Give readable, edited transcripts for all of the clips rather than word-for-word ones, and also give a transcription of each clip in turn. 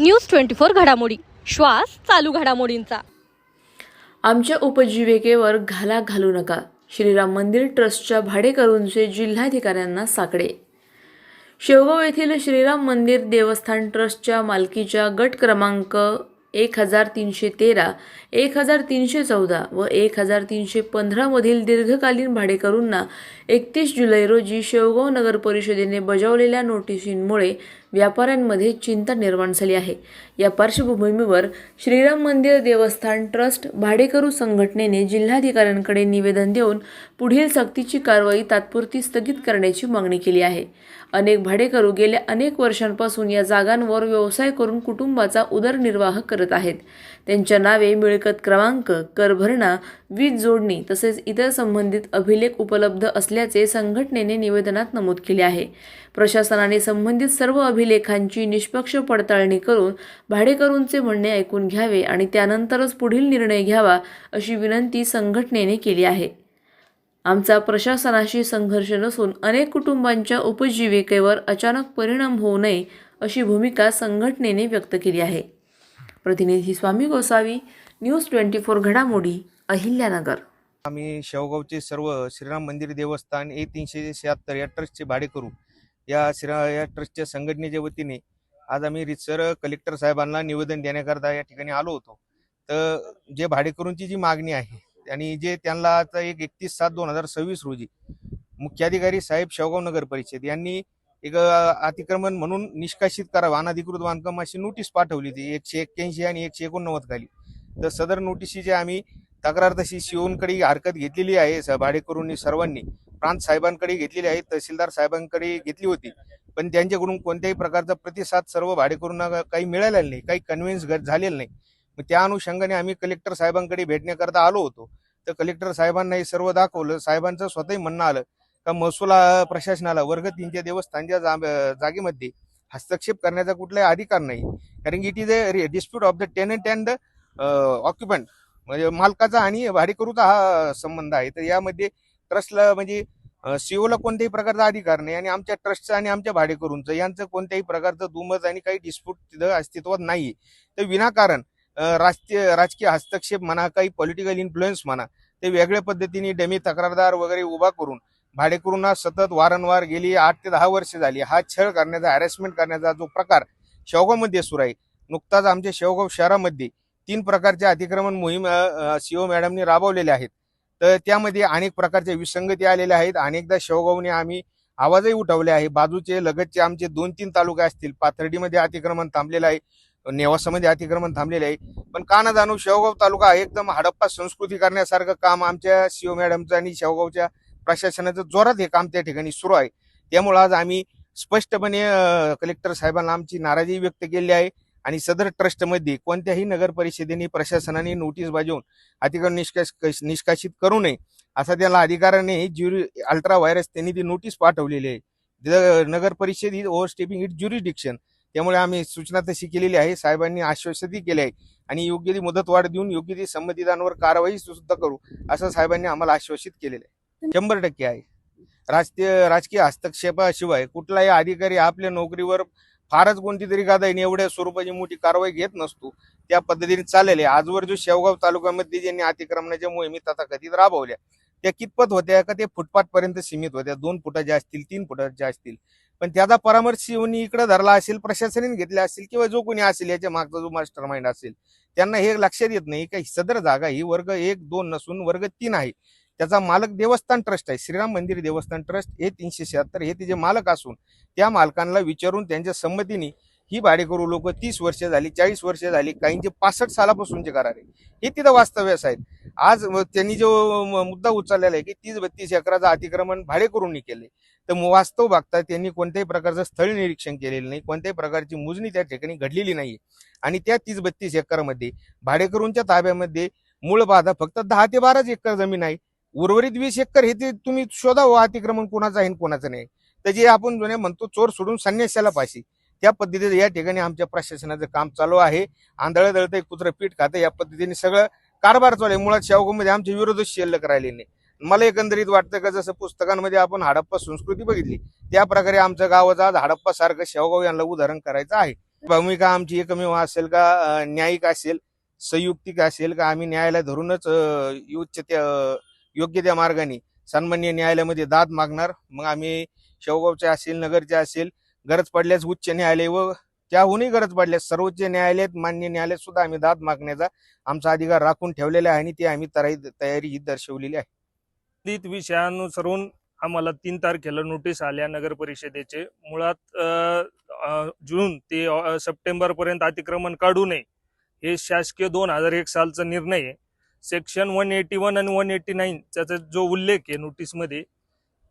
News 24 घडामोडी, श्वास चालू घडामोडींचा। आमच्या उपजीविकेवर घाला घालू नका, श्रीराम मंदिर ट्रस्टच्या भाडेकरूंचे जिल्हाधिकाऱ्यांना साकडे। शेवगाव येथील श्रीराम मंदिर देवस्थान ट्रस्टच्या मालकीच्या गट क्रमांक 1313, 1314 व 1315 मधील दीर्घकालीन भाडेकरूंना 31 जुलै रोजी शेवगाव नगर परिषदेने बजावलेल्या नोटिशींमुळे व्यापाऱ्यांमध्ये चिंता निर्माण झाली आहे। या पार्श्वभूमीवर श्रीराम मंदिर देवस्थान ट्रस्ट भाडेकरू संघटनेने जिल्हाधिकाऱ्यांकडे निवेदन देऊन पुढील सक्तीची कारवाई तात्पुरती स्थगित करण्याची मागणी केली आहे। अनेक भाडेकरू गेल्या अनेक वर्षांपासून या जागांवर व्यवसाय करून कुटुंबाचा उदरनिर्वाह करत आहेत। त्यांच्या नावे मिळकत क्रमांक, कर भरणा, वीज जोडणी तसेच इतर संबंधित अभिलेख उपलब्ध असल्याचे संघटनेने निवेदनात नमूद केले आहे। प्रशासनाने संबंधित सर्व अभिलेखांची निष्पक्ष पडताळणी करून भाडेकरूंचे म्हणणे ऐकून घ्यावे आणि त्यानंतरच पुढील निर्णय घ्यावा अशी विनंती संघटनेने केली आहे। आमचा प्रशासनाशी संघर्ष नसून अनेक कुटुंबांच्या उपजीविकेवर अचानक परिणाम होऊ नये अशी भूमिका संघटनेने व्यक्त केली आहे। प्रतिनिधी स्वामी गोसावी, न्यूज 24 घडामोडी, अहिल्यानगर। आम्ही शेवगावचे सर्व श्रीराम मंदिर देवस्थान 376 या ट्रस्टचे भाडेकरू या ट्रस्टच्या संघटनेच्या वतीने आज आम्ही रितसर कलेक्टर साहेबांना निवेदन देण्याकरता या ठिकाणी आलो होतो। तर जे भाडेकरूंची जी मागणी आहे आणि जे त्यांना आता 31/7/2026 रोजी मुख्याधिकारी साहेब शेवगाव नगर परिषद यांनी एक अतिक्रमण म्हणून निष्कासित करावं, अनधिकृत बांधकाम अशी नोटीस पाठवली होती 181 आणि 189 खाली। तर सदर नोटीसची आम्ही तक्रार तशी शिवूनकडे हरकत घेतलेली आहे। भाडेकरूंनी सर्वांनी प्रांत साहेबांकडे घेतलेली आहे, तहसीलदार साहेबांकडे घेतली होती, पण त्यांच्याकडून कोणत्याही प्रकारचा प्रतिसाद सर्व भाडेकरूंना काही मिळालेला नाही, काही कन्व्हिन्स झालेलं नाही। मग त्या अनुषंगाने आम्ही कलेक्टर साहेबांकडे भेटण्याकरता आलो होतो। तर कलेक्टर साहेबांना हे सर्व दाखवलं। साहेबांचं स्वतःही म्हणणं आलं का महसूल प्रशासनाला वर्ग 3च्या देवस्थानच्या जागेमध्ये हस्तक्षेप करण्याचा कुठलाही अधिकार नाही, कारण it is a dispute of the tenant and occupant, म्हणजे मालकाचा आणि भाडेकरूचा हा संबंध आहे। तर यामध्ये ट्रस्टला म्हणजे सीओला कोणत्याही प्रकारचा अधिकार नाही आणि आमच्या ट्रस्टचा आणि आमच्या भाडेकरूंचं यांचं कोणत्याही प्रकारचं दुमत आणि काही डिस्प्यूट तिथं अस्तित्वात नाही। तर विनाकारण राजकीय हस्तक्षेप म्हणा, काही पॉलिटिकल इन्फ्लुएन्स म्हणा, ते वेगळ्या पद्धतीने डमी तक्रारदार वगैरे उभा करून भाडेकरूंना सतत वारंवार गेली 8 ते 10 वर्ष झाली हा छळ करण्याचा, हॅरेसमेंट करण्याचा जो प्रकार शेवगावमध्ये सुरू आहे। नुकताच आमच्या शेवगाव शहरामध्ये 3 प्रकारच्या अतिक्रमण मोहीम सीओ मॅडमनी राबवलेल्या आहेत। तर त्यामध्ये अनेक प्रकारच्या विसंगती आलेल्या आहेत। अनेकदा शेवगावने आम्ही आवाजही उठवले आहे। बाजूचे लगतचे आमचे 2-3 तालुके असतील, पाथर्डीमध्ये अतिक्रमण थांबलेलं आहे, नेवासामध्ये अतिक्रमण थांबलेले आहे, पण का न जाणू शेवगाव तालुका एकदम हडप्पा संस्कृती करण्यासारखं काम आमच्या सीओ मॅडमचं आणि शेवगावच्या प्रशासनाचं जोरात हे काम त्या ठिकाणी सुरू आहे। त्यामुळे आज आम्ही स्पष्टपणे कलेक्टर साहेबांना आमची नाराजी व्यक्त केली आहे आणि सदर ट्रस्टमध्ये कोणत्याही नगर परिषदेने प्रशासनाने नोटीस बजावून अतिक्रमण निष्कासित करू नये असा त्याला अधिकाराने अल्ट्रा व्हायरस त्यांनी ती नोटीस पाठवलेली आहे। नगर परिषद ही ओव्हरस्टेपिंग इट ज्युरिडिक्शन, त्यामुळे आम्ही सूचना तशी केलेली आहे। साहेबांनी आश्वासितही केले आहे आणि योग्य ती मुदतवाढ देऊन योग्य ती संबंधितांवर कारवाई सुद्धा करू असं साहेबांनी आम्हाला आश्वासित केलेलं आहे। 100% आहे। राजकीय हस्तक्षेपाशिवाय कुठलाही अधिकारी आपल्या नोकरीवर फारच कोणती तरी गादाईने एवढ्या स्वरूपाची मोठी कारवाई घेत नसतो, त्या पद्धतीने चाललेले। आजवर जो शेवगाव तालुक्यामध्ये ज्यांनी अतिक्रमणाच्या मोहिमी तथाकथित राबवल्या त्या कितपत होत्या का ते फुटपाथ पर्यंत सीमित होत्या, 2 फुटाच्या असतील, 3 फुटाच्या असतील, पण त्याचा परामर्श इकडे धरला असेल, प्रशासनाने घेतला असेल किंवा जो कोणी असेल याच्या मागचा जो मास्टर माइंड असेल त्यांना हे लक्षात येत नाही की सदर जागा ही वर्ग 1-2 नसून वर्ग 3 आहे। त्याचा मालक देवस्थान ट्रस्ट आहे, श्रीराम मंदिर देवस्थान ट्रस्ट हे 376 हे तिचे मालक असून त्या मालकांना विचारून त्यांच्या संमतीने ही भाडेकरू लोक 30 वर्ष झाली, 40 वर्ष झाली, काहींचे 65 सालापासूनचे करार आहे, हे तिथं वास्तव्यास आहेत। आज त्यांनी जो मुद्दा उचललेला आहे की 30-32 एकराचं अतिक्रमण भाडेकरूंनी केले, तर वास्तव बघता त्यांनी कोणत्याही प्रकारचं स्थळ निरीक्षण केलेलं नाही, कोणत्याही प्रकारची मोजणी त्या ठिकाणी घडलेली नाही आणि त्या 30-32 एकरामध्ये भाडेकरूंच्या ताब्यामध्ये मूळ बाधा फक्त 10 ते 12 एकर जमीन आहे। उर्वरित 20 एकर हे ते तुम्ही शोधा अतिक्रमण कोणाचं आहे कोणाचं नाही। तर जे आपण जुने म्हणतो चोर सोडून संन्याशाला फाशी, त्या पद्धतीने या ठिकाणी आमच्या प्रशासनाचं काम चालू आहे। आंधळ दळतंय कुत्रं पीठ खातं या पद्धतीने सगळं कारभार चालू आहे। मुळात शेवगावमध्ये आमचे विरोधच शिल्लक राहिले नाही। मला एकंदरीत वाटतं का जसं पुस्तकांमध्ये आपण हडप्पा संस्कृती बघितली त्या प्रकारे आमच्या गावाचा आज हडप्पा सारखं शेवगाव यांना उदाहरण करायचं आहे। भूमिका आमची एकमेव असेल का न्यायिक असेल, संयुक्तिक असेल का आम्ही न्यायालय धरूनच योग्य त्या मार्गाने सन्मान्य न्यायालयामध्ये दाद मागणार. मग आम्ही शेवगावचे असेल, नगरचे असेल, गरज पडल्यास उच्च न्यायालय व त्याहूनही गरज पडल्यास सर्वोच्च न्यायालयात, मान्य न्यायालयात सुद्धा आम्ही दाद मागण्याचा आमचा अधिकार राखून ठेवलेला आहे आणि ती आम्ही तयारी ही दर्शवलेली आहे. संबंधित विषयानुसरून आम्हाला 3 तारखेला नोटीस आल्या नगर परिषदेचे. मुळात जून ते सप्टेंबर पर्यंत अतिक्रमण काढू नये हे शासकीय 2001 सालचा निर्णय आहे. सेक्शन 181 आणि 189 त्याचा जो उल्लेख आहे नोटीसमध्ये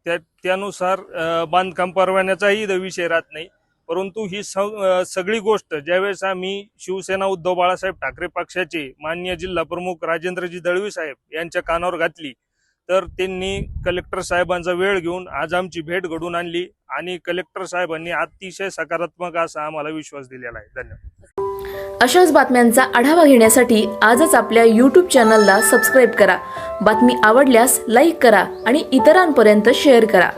त्यानुसार बांधकाम परवान्याचाही विषय राहत नाही. परंतु ही सगळी गोष्ट ज्यावेळेस आम्ही शिवसेना उद्धव बाळासाहेब ठाकरे पक्षाचे माननीय जिल्हा प्रमुख राजेंद्रजी दळवी साहेब यांच्या कानावर घातली तर त्यांनी कलेक्टर साहेबांचा वेळ घेऊन आज आमची भेट घडवून आणली आणि कलेक्टर साहेबांनी अतिशय सकारात्मक असा आम्हाला विश्वास दिलेला आहे. धन्यवाद. अशाच बातम्यांचा आढावा घेण्यासाठी आजच आपल्या YouTube चॅनलला सबस्क्राईब करा. बातमी आवडल्यास लाईक करा आणि इतरांपर्यंत शेअर करा.